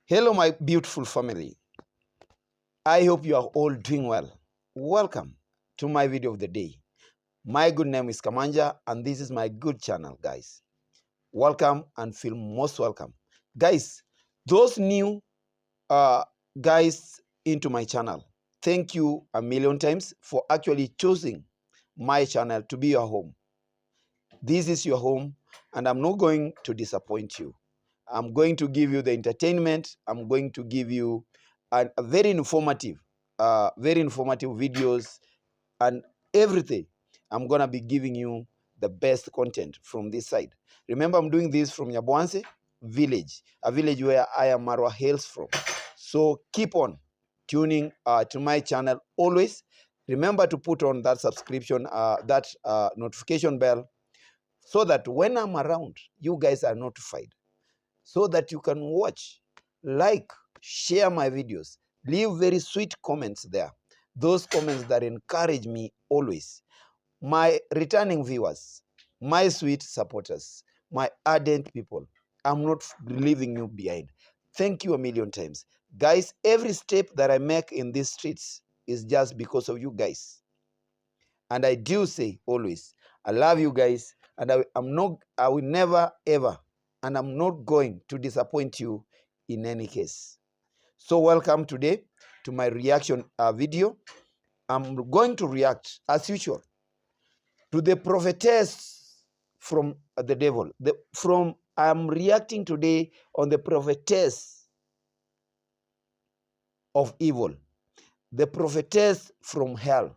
Hello, my beautiful family. I hope you are all doing well. Welcome to my video of the day. My good name is Kamanja, and this is my good channel, guys. Welcome and feel most welcome. Guys, those new guys into my channel, thank you a million times for actually choosing my channel to be your home. This is your home, and I'm not going to disappoint you. I'm going to give you the entertainment. I'm going to give you a very informative videos and everything. I'm going to be giving you the best content from this side. Remember, I'm doing this from Nyabwanse village, a village where I am Marwa hails from. So keep on tuning to my channel always. Remember to put on that subscription, notification bell, so that when I'm around, you guys are notified, so that you can watch, like, share my videos, leave very sweet comments there. Those comments that encourage me always. My returning viewers, my sweet supporters, my ardent people, I'm not leaving you behind. Thank you a million times. Guys, every step that I make in these streets is just because of you guys. And I do say always, I love you guys, and I will never ever, and I'm not going to disappoint you in any case. So welcome today to my reaction video. I'm going to react as usual to the prophetess from the devil. I'm reacting today on the prophetess of evil, the prophetess from hell,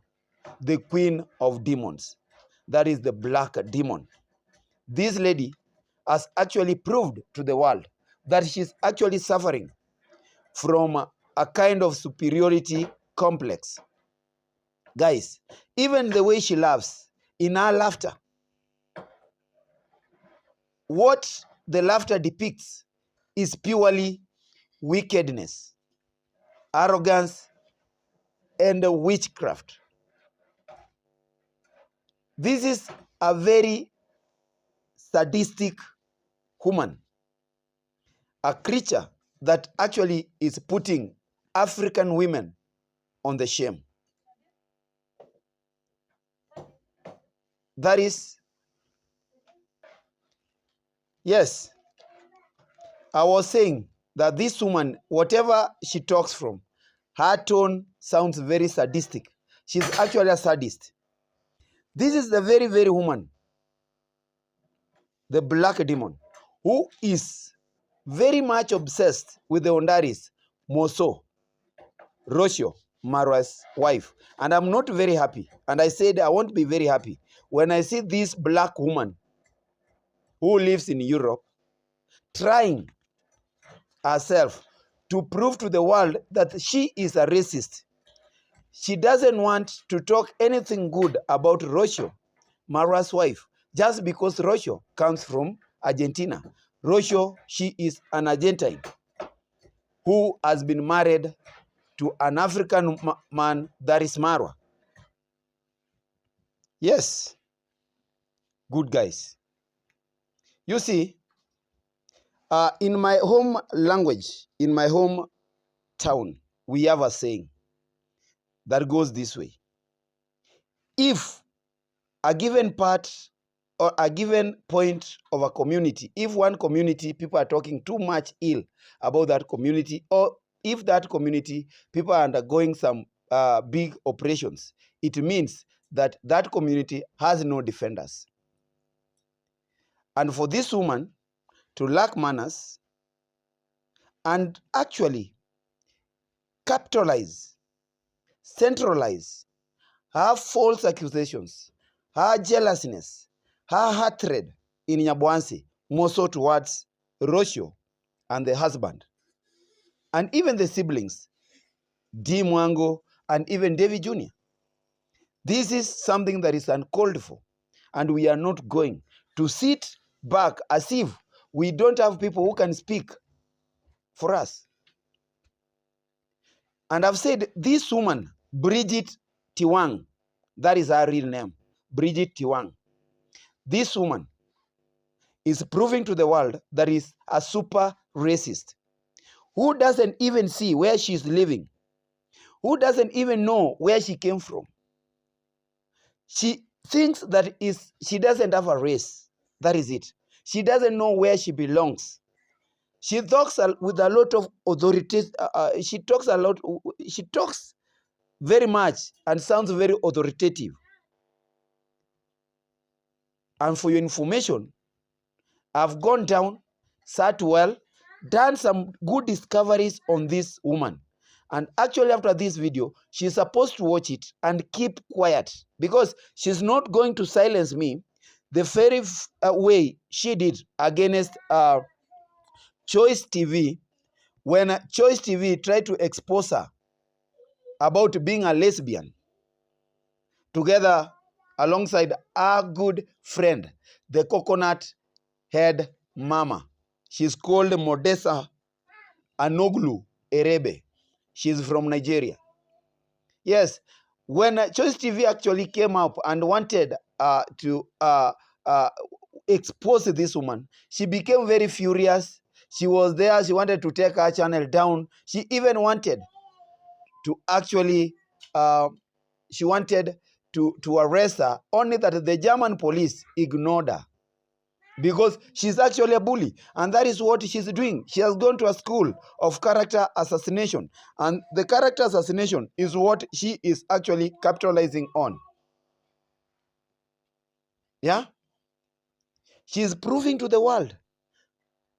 the queen of demons. That is the black demon. This lady has actually proved to the world that she's actually suffering from a kind of superiority complex. Guys, even the way she laughs, in her laughter, what the laughter depicts is purely wickedness, arrogance, and witchcraft. This is a very sadistic woman, a creature that actually is putting African women on the shame. That is, yes, I was saying that this woman, whatever she talks from, her tone sounds very sadistic. She's actually a sadist. This is the very, very woman, the black demon, who is very much obsessed with the Ondaris, Moso, Rocio, Marwa's wife. And I'm not very happy. And I said I won't be very happy when I see this black woman who lives in Europe trying herself to prove to the world that she is a racist. She doesn't want to talk anything good about Rocio, Marwa's wife, just because Rocio comes from Argentina. Rocio, she is an Argentine who has been married to an African man, that is Marwa. Yes, good guys. You see, in my home language, in my home town, we have a saying that goes this way. If a given part or a given point of a community, if one community, people are talking too much ill about that community, or if that community, people are undergoing some big operations, it means that that community has no defenders. And for this woman to lack manners and actually capitalize, centralize her false accusations, her jealousness, her hatred in Nyabwanse, more so towards Rocio and the husband, and even the siblings, D. Mwango and even David Jr. This is something that is uncalled for, and we are not going to sit back as if we don't have people who can speak for us. And I've said this woman, Bridget Tiwang, that is her real name, Bridget Tiwang. This woman is proving to the world that is a super racist, who doesn't even see where she's living, who doesn't even know where she came from. She thinks that she doesn't have a race. That is it. She doesn't know where she belongs. She talks with a lot of authority. She talks a lot. She talks very much and sounds very authoritative. And for your information, I've gone down, sat well, done some good discoveries on this woman. And actually, after this video, she's supposed to watch it and keep quiet, because she's not going to silence me the very way she did against Choice TV, when Choice TV tried to expose her about being a lesbian, together alongside our good friend, the coconut head mama. She's called Modesa Anoglu Erebe. She's from Nigeria. Yes, when Choice TV actually came up and wanted to expose this woman, she became very furious. She was there. She wanted to take her channel down. She even wanted to actually, she wanted to arrest her, only that the German police ignored her, because she's actually a bully, and that is what she's doing. She has gone to a school of character assassination, and the character assassination is what she is actually capitalizing on. Yeah? She's proving to the world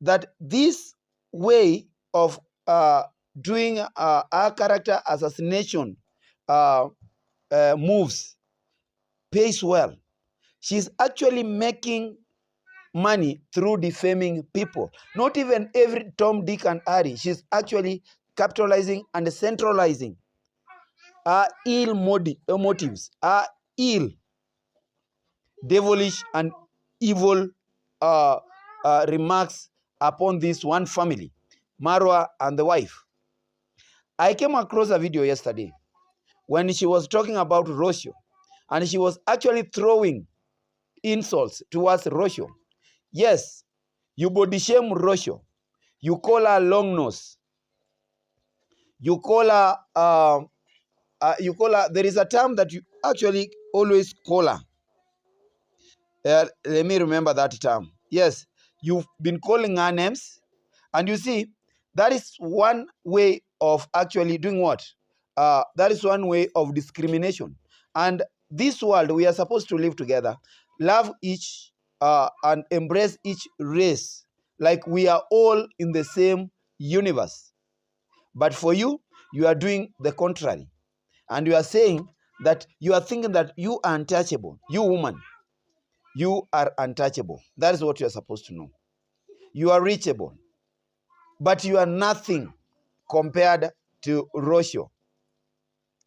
that this way of doing our character assassination moves pays well. She's actually making money through defaming people. Not even every Tom, Dick, and Harry. She's actually capitalizing and centralizing our ill motives, our ill, devilish, and evil remarks upon this one family, Marwa and the wife. I came across a video yesterday when she was talking about Rocio, and she was actually throwing insults towards Rocio. Yes, you body shame Rocio. You call her long nose. You call her, there is a term that you actually always call her. Let me remember that term. Yes, you've been calling her names. And you see, that is one way of actually doing what? That is one way of discrimination. And this world, we are supposed to live together, love each and embrace each race, like we are all in the same universe. But for you, you are doing the contrary. And you are saying that you are thinking that you are untouchable. You woman, you are untouchable. That is what you are supposed to know. You are reachable, but you are nothing compared to Rocio.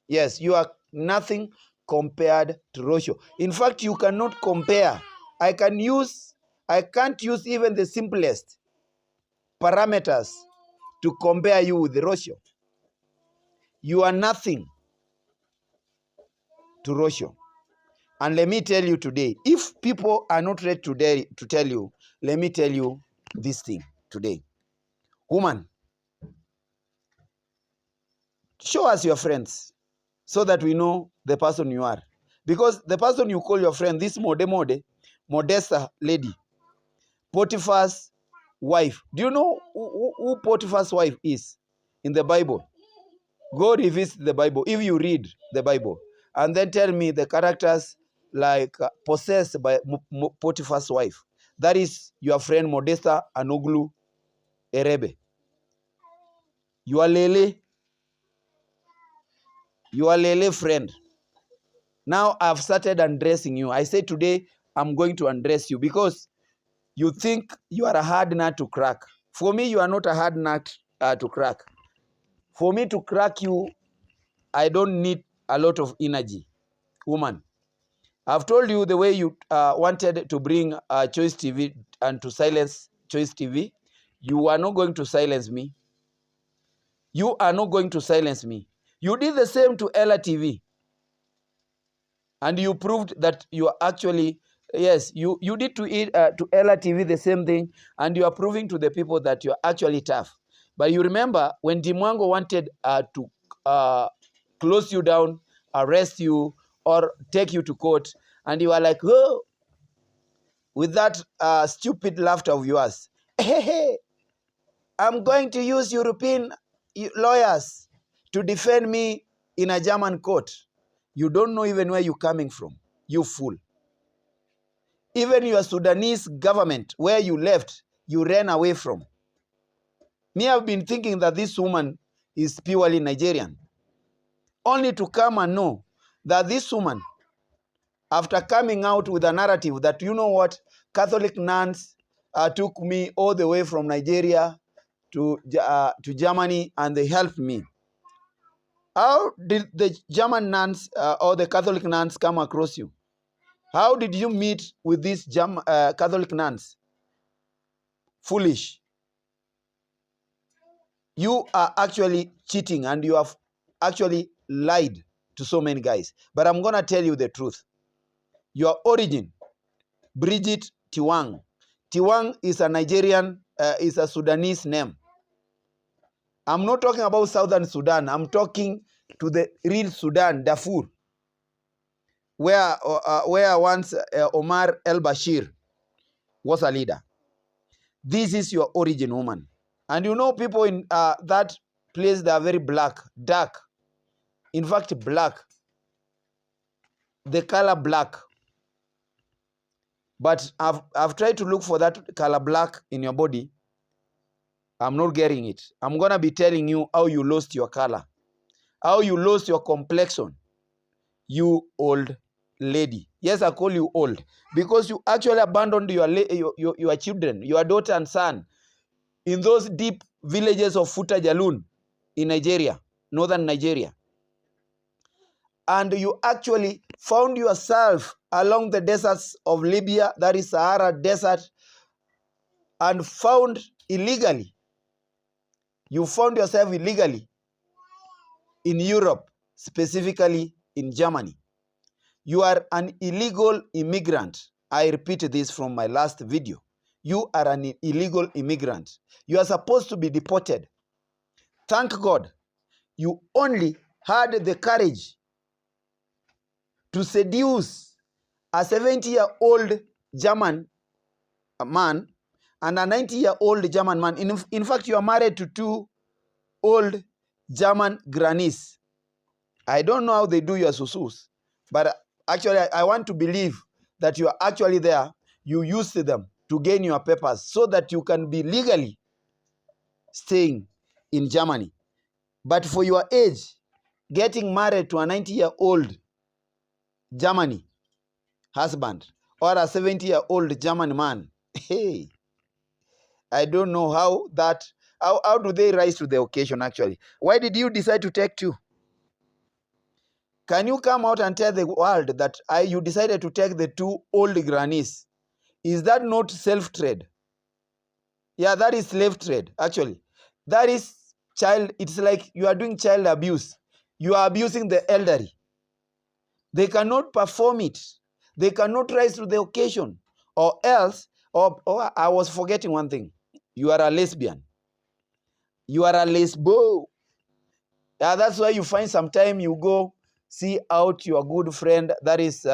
Yes, you are nothing compared to Rocio. In fact, you cannot compare. I can't use even the simplest parameters to compare you with Rocio. You are nothing to Rocio. And let me tell you today, if people are not ready today to tell you, let me tell you this thing today. Woman, show us your friends so that we know the person you are. Because the person you call your friend, this Modesta lady, Potiphar's wife. Do you know who Potiphar's wife is in the Bible? Go revisit the Bible if you read the Bible. And then tell me the characters like possessed by Potiphar's wife. That is your friend Modesta Anoglu Erebe. Your Lele friend. Now I've started undressing you. I say today I'm going to undress you because you think you are a hard nut to crack. For me, you are not a hard nut to crack. For me to crack you, I don't need a lot of energy, woman. I've told you the way you wanted to bring Choice TV and to silence Choice TV. You are not going to silence me. You are not going to silence me. You did the same to Ella TV. And you proved that you are actually, yes, you did to Ella TV the same thing. And you are proving to the people that you are actually tough. But you remember when Dimwango wanted to close you down, arrest you, or take you to court, and you are like, oh, with that stupid laughter of yours, hey, I'm going to use European lawyers to defend me in a German court. You don't know even where you're coming from, you fool. Even your Sudanese government, where you left, you ran away from. Me, I've been thinking that this woman is purely Nigerian, only to come and know that this woman, after coming out with a narrative that, you know what, Catholic nuns took me all the way from Nigeria to Germany and they helped me. How did the German nuns or the Catholic nuns come across you? How did you meet with these Catholic nuns? Foolish. You are actually cheating and you have actually lied to so many guys. But I'm going to tell you the truth. Your origin, Bridget Tiwang. Tiwang is a Nigerian, is a Sudanese name. I'm not talking about Southern Sudan. I'm talking to the real Sudan, Darfur, where once Omar el-Bashir was a leader. This is your origin, woman. And you know people in that place, they are very black, dark. In fact, black. The color black. But I've tried to look for that color black in your body. I'm not getting it. I'm going to be telling you how you lost your color. How you lost your complexion. You old lady. Yes, I call you old. Because you actually abandoned your children, your daughter and son, in those deep villages of Futa Jalun in Nigeria, northern Nigeria. And you actually found yourself along the deserts of Libya, that is Sahara Desert, and found illegally. You found yourself illegally in Europe, specifically in Germany. You are an illegal immigrant. I repeat this from my last video. You are an illegal immigrant. You are supposed to be deported. Thank God, you only had the courage to seduce a 70-year-old German man and a 90-year-old German man. In fact, you are married to two old German grannies. I don't know how they do your susus, but actually I want to believe that you are actually there. You used them to gain your papers so that you can be legally staying in Germany. But for your age, getting married to a 90-year-old Germany husband or a 70-year-old German man, hey, I don't know how do they rise to the occasion actually. Why did you decide to take two? Can you come out and tell the world that you decided to take the two old grannies? Is that not self-trade? Yeah, that is slave trade, actually. That is it's like you are doing child abuse. You are abusing the elderly. They cannot perform it. They cannot rise to the occasion. Or else, or I was forgetting one thing. You are a lesbian. You are a lesbo. Yeah, that's why you find sometime you go see out your good friend, that is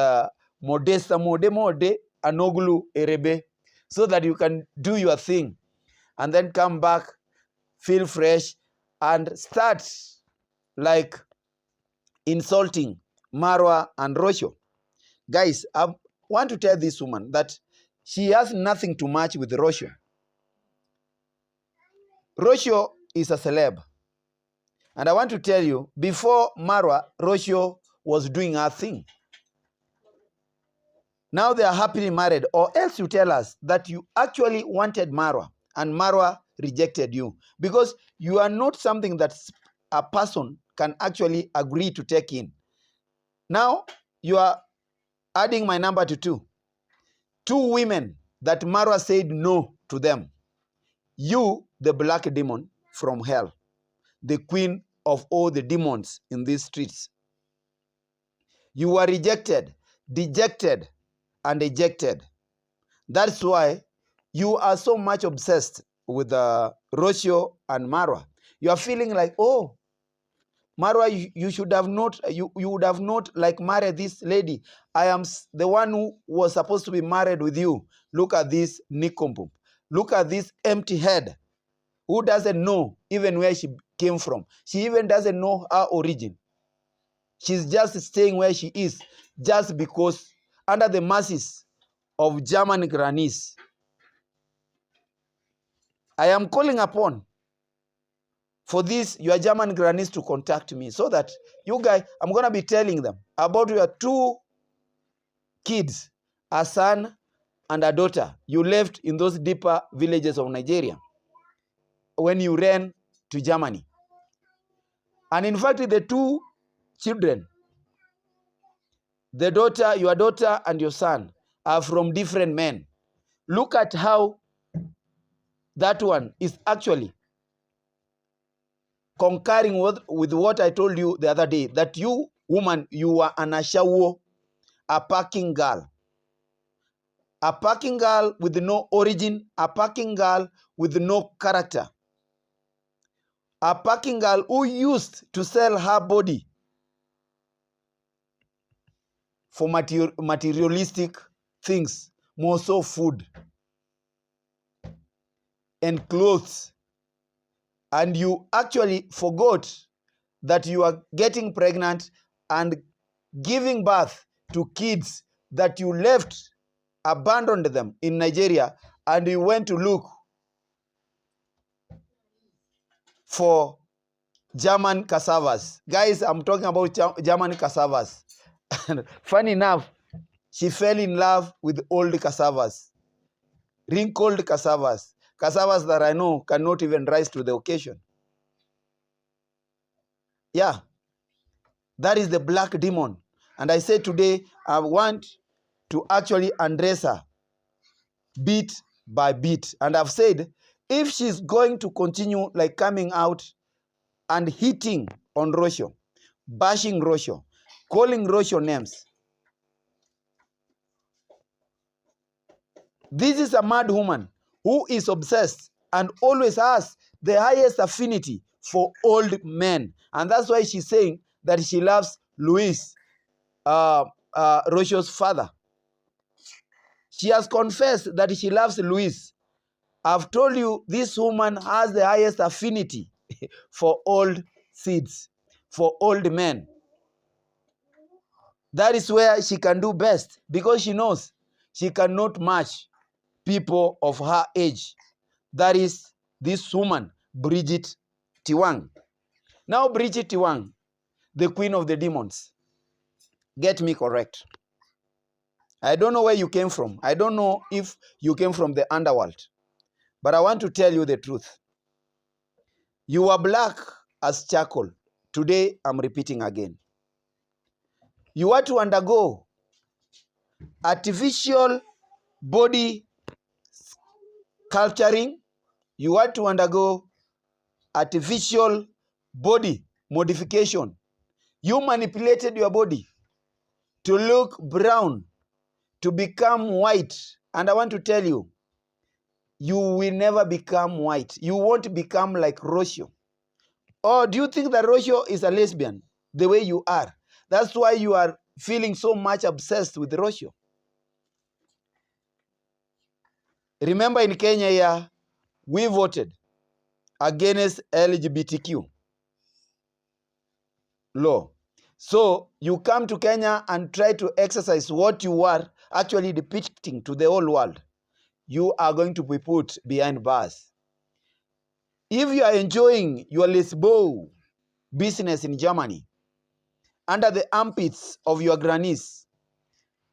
Modesta Mode Anoglu Erebe, so that you can do your thing and then come back, feel fresh, and start like insulting Marwa and Rocio. Guys, I want to tell this woman that she has nothing to match with Rocio. Rocio is a celeb. And I want to tell you, before Marwa, Rocio was doing her thing. Now they are happily married, or else you tell us that you actually wanted Marwa and Marwa rejected you, because you are not something that a person can actually agree to take in. Now you are adding my number to two. Two women that Marwa said no to them. You, the black demon from hell, the queen of all the demons in these streets. You were rejected, dejected, and ejected. That's why you are so much obsessed Rocio and Marwa. You are feeling like, oh, Marwa, you should have not, you would have not like married this lady. I am the one who was supposed to be married with you. Look at this nincompoop. Look at this empty head who doesn't know even where she came from. She even doesn't know her origin. She's just staying where she is just because under the mercies of German grannies. I am calling upon for this, your German grannies to contact me so that you guys, I'm going to be telling them about your 2 kids, a son and a daughter you left in those deeper villages of Nigeria when you ran to Germany. And in fact, the 2 children, the daughter, your daughter and your son, are from different men. Look at how that one is actually concurring with what I told you the other day, that you, woman, you are an ashawo, a packing girl. A packing girl with no origin, a packing girl with no character. A packing girl who used to sell her body for materialistic things, more so food and clothes. And you actually forgot that you are getting pregnant and giving birth to kids that you left, abandoned them in Nigeria, and you went to look for German cassavas. Guys, I'm talking about German cassavas. Funny enough, she fell in love with old cassavas, wrinkled cassavas, cassavas that I know cannot even rise to the occasion. Yeah, that is the black demon. And I said today, I want to actually address her bit by bit. And I've said, if she's going to continue like coming out and hitting on Rocio, bashing Rocio, calling Rocio names, this is a mad woman who is obsessed and always has the highest affinity for old men. And that's why she's saying that she loves Luis, Rocio's father. She has confessed that she loves Luis. I've told you this woman has the highest affinity for old seeds, for old men. That is where she can do best because she knows she cannot match people of her age. That is this woman, Bridget Tiwang. Now, Bridget Tiwang, the queen of the demons, get me correct. I don't know where you came from. I don't know if you came from the underworld. But I want to tell you the truth. You are black as charcoal. Today, I'm repeating again. You are to undergo artificial body sculpturing. You are to undergo artificial body modification. You manipulated your body to look brown, to become white. And I want to tell you, you will never become white. You won't become like Rocio. Or do you think that Rocio is a lesbian the way you are? That's why you are feeling so much obsessed with Rocio. Remember in Kenya here, we voted against LGBTQ law. So you come to Kenya and try to exercise what you are actually depicting to the whole world. You are going to be put behind bars. If you are enjoying your lesbo business in Germany under the armpits of your grannies,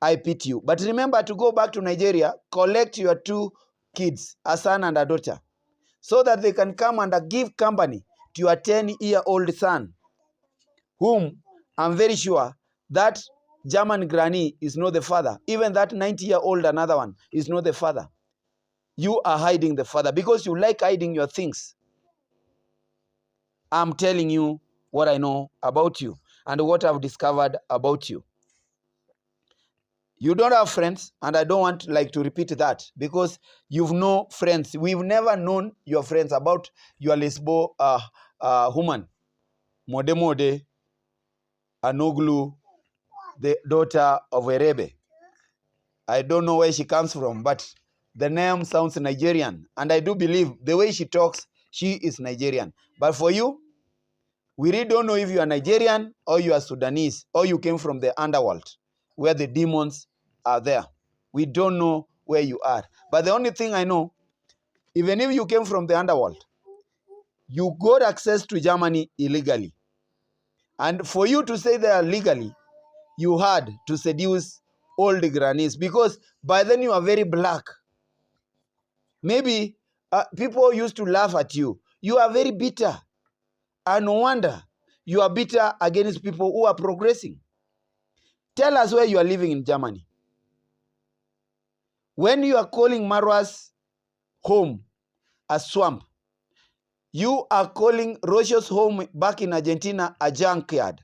I pity you. But remember to go back to Nigeria, collect your 2 kids, a son and a daughter, so that they can come and give company to your 10-year-old son, whom I'm very sure that German granny is not the father. Even that 90-year-old, another one, is not the father. You are hiding the father because you like hiding your things. I'm telling you what I know about you and what I've discovered about you. You don't have friends, and I don't want to repeat that because you've no friends. We've never known your friends about your lesbo woman, Mode Anoglu, the daughter of Erebe. I don't know where she comes from, but the name sounds Nigerian, and I do believe the way she talks, she is Nigerian. But for you, we really don't know if you are Nigerian or you are Sudanese or you came from the underworld where the demons are there. We don't know where you are. But the only thing I know, even if you came from the underworld, you got access to Germany illegally. And for you to stay there legally, you had to seduce old grannies because by then you are very black. Maybe people used to laugh at you. You are very bitter. And no wonder you are bitter against people who are progressing. Tell us where you are living in Germany. When you are calling Marwa's home a swamp, you are calling Rocio's home back in Argentina a junkyard.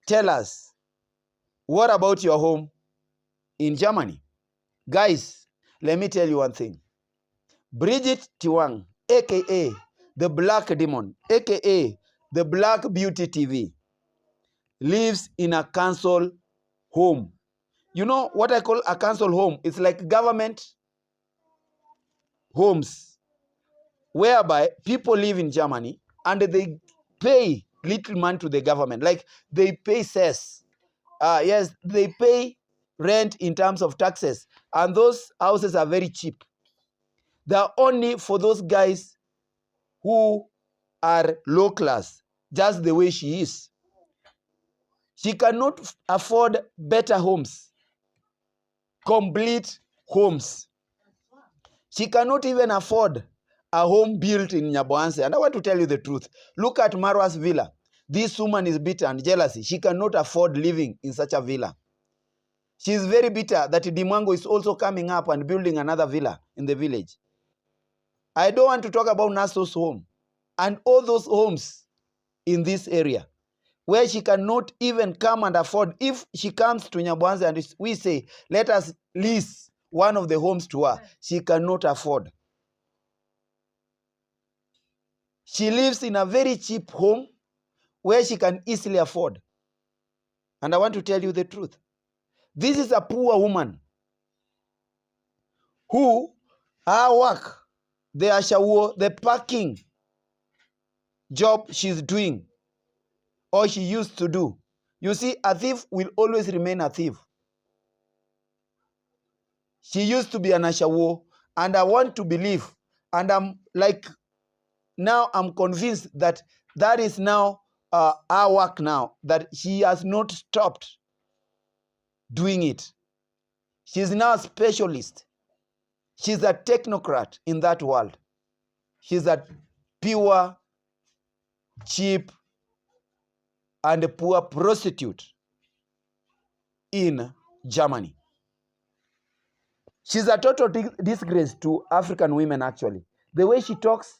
Tell us, what about your home in Germany? Guys, let me tell you one thing. Bridget Tiwang, a.k.a. the Black Demon, a.k.a. the Black Beauty TV, lives in a council home. You know what I call a council home? It's like government homes whereby people live in Germany and they pay little money to the government. Like they pay cess. Yes, they pay rent in terms of taxes. And those houses are very cheap. They're only for those guys who are low class, just the way she is. She cannot afford better homes, complete homes. She cannot even afford a home built in Nyaboanse. And I want to tell you the truth. Look at Marwa's villa. This woman is bitter and jealousy. She cannot afford living in such a villa. She is very bitter that Dimwango is also coming up and building another villa in the village. I don't want to talk about Naso's home and all those homes in this area where she cannot even come and afford. If she comes to Nyaboanse and we say, let us lease one of the homes to her, she cannot afford. She lives in a very cheap home where she can easily afford. And I want to tell you the truth. This is a poor woman who her work, the ashawo, the packing job she's doing or she used to do. You see, a thief will always remain a thief. She used to be an ashawo, and I want to believe, and now I'm convinced that that is now our work now, that she has not stopped doing it. She's now a specialist. She's a technocrat in that world. She's a pure, cheap, and a poor prostitute in Germany. She's a total disgrace to African women, actually. The way she talks,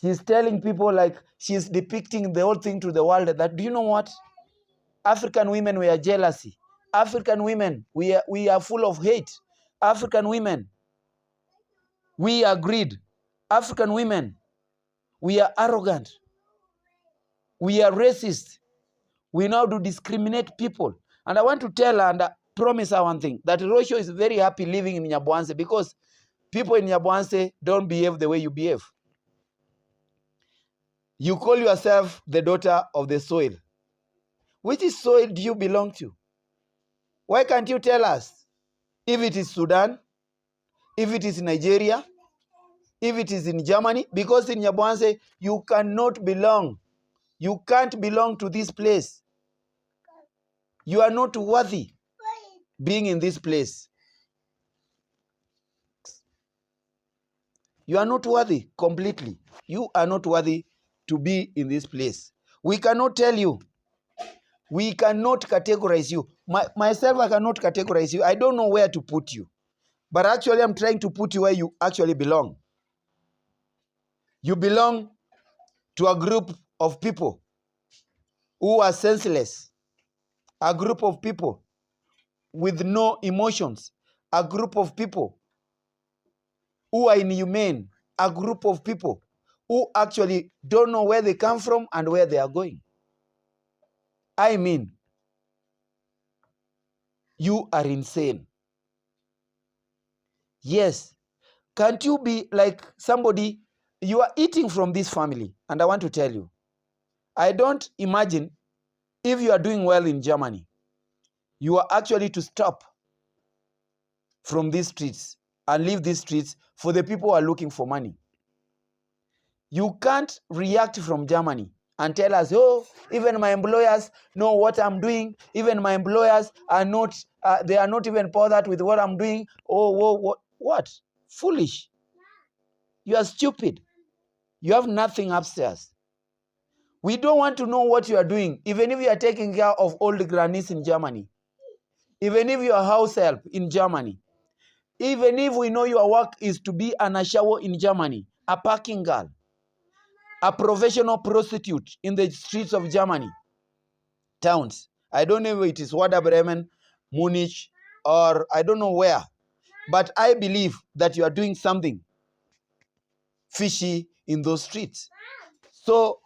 she's telling people, like, she's depicting the whole thing to the world that, do you know what? African women, we are jealousy. African women, we are full of hate. African women, we are greed. African women, we are arrogant. We are racist. We now do discriminate people. And I want to tell her and promise her one thing, that Rocio is very happy living in Nyaboanse because people in Nyaboanse don't behave the way you behave. You call yourself the daughter of the soil. Which soil do you belong to? Why can't you tell us if it is Sudan, if it is Nigeria, if it is in Germany? Because in Nyaboanse, you cannot belong. You can't belong to this place. You are not worthy being in this place. You are not worthy completely. You are not worthy to be in this place. We cannot tell you. We cannot categorize you. Myself, I cannot categorize you. I don't know where to put you. But actually, I'm trying to put you where you actually belong. You belong to a group of people who are senseless. A group of people with no emotions, a group of people who are inhumane, a group of people who actually don't know where they come from and where they are going. I mean, you are insane. Yes. Can't you be like somebody, you are eating from this family, and I want to tell you, I don't imagine if you are doing well in Germany, you are actually to stop from these streets and leave these streets for the people who are looking for money. You can't react from Germany and tell us, oh, even my employers know what I'm doing. Even my employers are not, they are not even bothered with what I'm doing. Oh, whoa, what? Foolish. You are stupid. You have nothing upstairs. We don't want to know what you are doing, even if you are taking care of old grannies in Germany, even if you are house help in Germany, even if we know your work is to be an ashawo in Germany, a parking girl, a professional prostitute in the streets of Germany, towns. I don't know if it is Werder Bremen, Munich, or I don't know where, but I believe that you are doing something fishy in those streets. So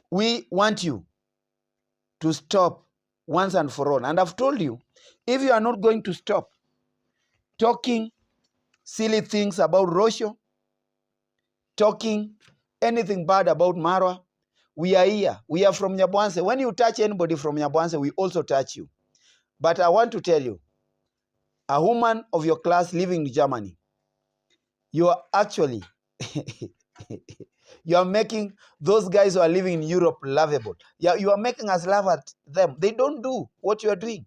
we want you to stop once and for all. And I've told you, if you are not going to stop talking silly things about Rocio, talking anything bad about Marwa, we are here. We are from Nyabuanse. When you touch anybody from Nyabuanse, we also touch you. But I want to tell you, a woman of your class living in Germany, you are actually, you are making those guys who are living in Europe lovable. You are making us laugh at them. They don't do what you are doing.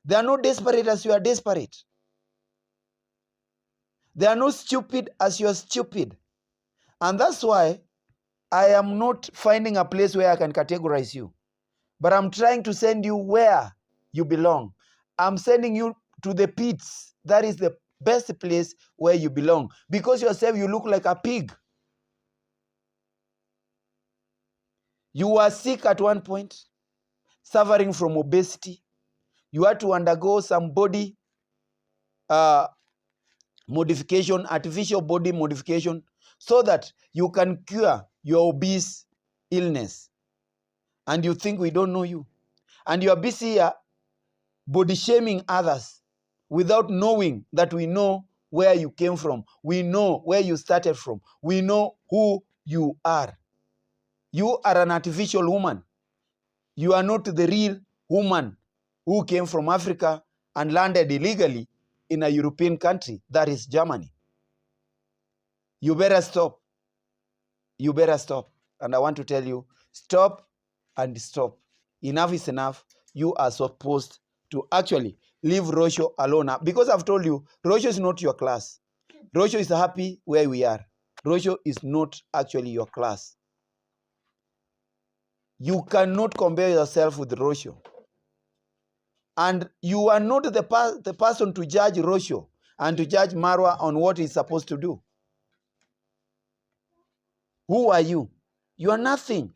They are not desperate as you are desperate. They are not stupid as you are stupid. And that's why I am not finding a place where I can categorize you. But I'm trying to send you where you belong. I'm sending you to the pits. That is the best place where you belong. Because yourself, you look like a pig. You were sick at one point, suffering from obesity. You had to undergo some body modification, artificial body modification, so that you can cure your obese illness. And you think we don't know you. And you are busy here body shaming others without knowing that we know where you came from. We know where you started from. We know who you are. You are an artificial woman. You are not the real woman who came from Africa and landed illegally in a European country, that is Germany. You better stop. You better stop. And I want to tell you, stop and stop. Enough is enough. You are supposed to actually leave Rocio alone. Because I've told you, Rocio is not your class. Rocio is happy where we are. Rocio is not actually your class. You cannot compare yourself with Rocio. And you are not the person to judge Rocio and to judge Marwa on what he's supposed to do. Who are you? You are nothing.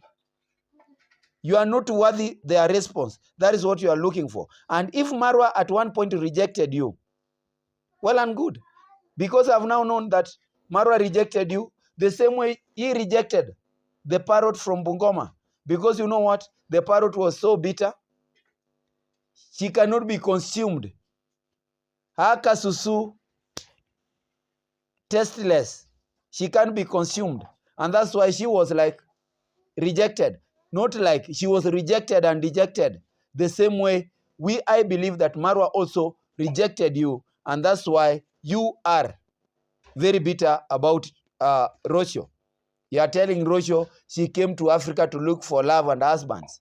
You are not worthy their response. That is what you are looking for. And if Marwa at one point rejected you, well and good. Because I've now known that Marwa rejected you the same way he rejected the parrot from Bungoma. Because you know what? The parrot was so bitter, she cannot be consumed. Haka susu, tasteless. She can't be consumed. And that's why she was like rejected. Not like she was rejected and dejected. The same way I believe that Marwa also rejected you. And that's why you are very bitter about Rocio. You are telling Rocio she came to Africa to look for love and husbands.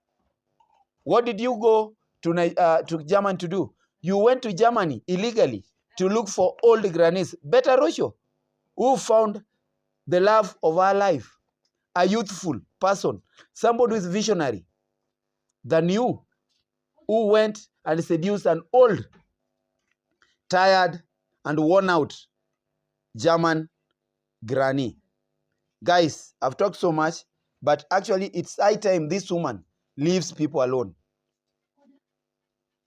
What did you go to Germany to do? You went to Germany illegally to look for old grannies. Better Rocio, who found the love of her life, a youthful person, somebody who is visionary than you, who went and seduced an old, tired, and worn out German granny. Guys, I've talked so much, but actually it's high time this woman leaves people alone.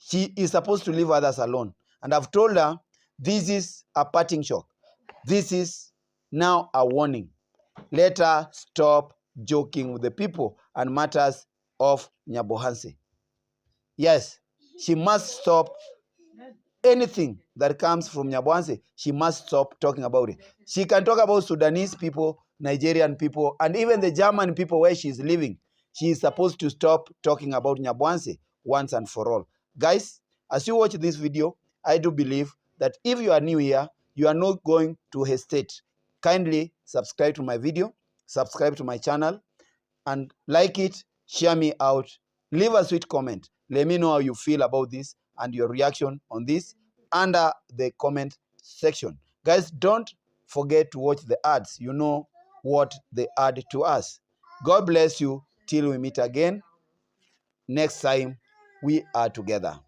She is supposed to leave others alone. And I've told her, this is a parting shot. This is now a warning. Let her stop joking with the people and matters of Nyabohanse. Yes, she must stop anything that comes from Nyabohanse. She must stop talking about it. She can talk about Sudanese people, Nigerian people, and even the German people where she's living. She is supposed to stop talking about Nyabohanse once and for all. Guys, as you watch this video, I do believe that if you are new here, you are not going to hesitate. Kindly subscribe to my video, subscribe to my channel, and like it, share me out, leave a sweet comment. Let me know how you feel about this and your reaction on this under the comment section. Guys, don't forget to watch the ads. You know what they add to us. God bless you till we meet again. Next time we are together.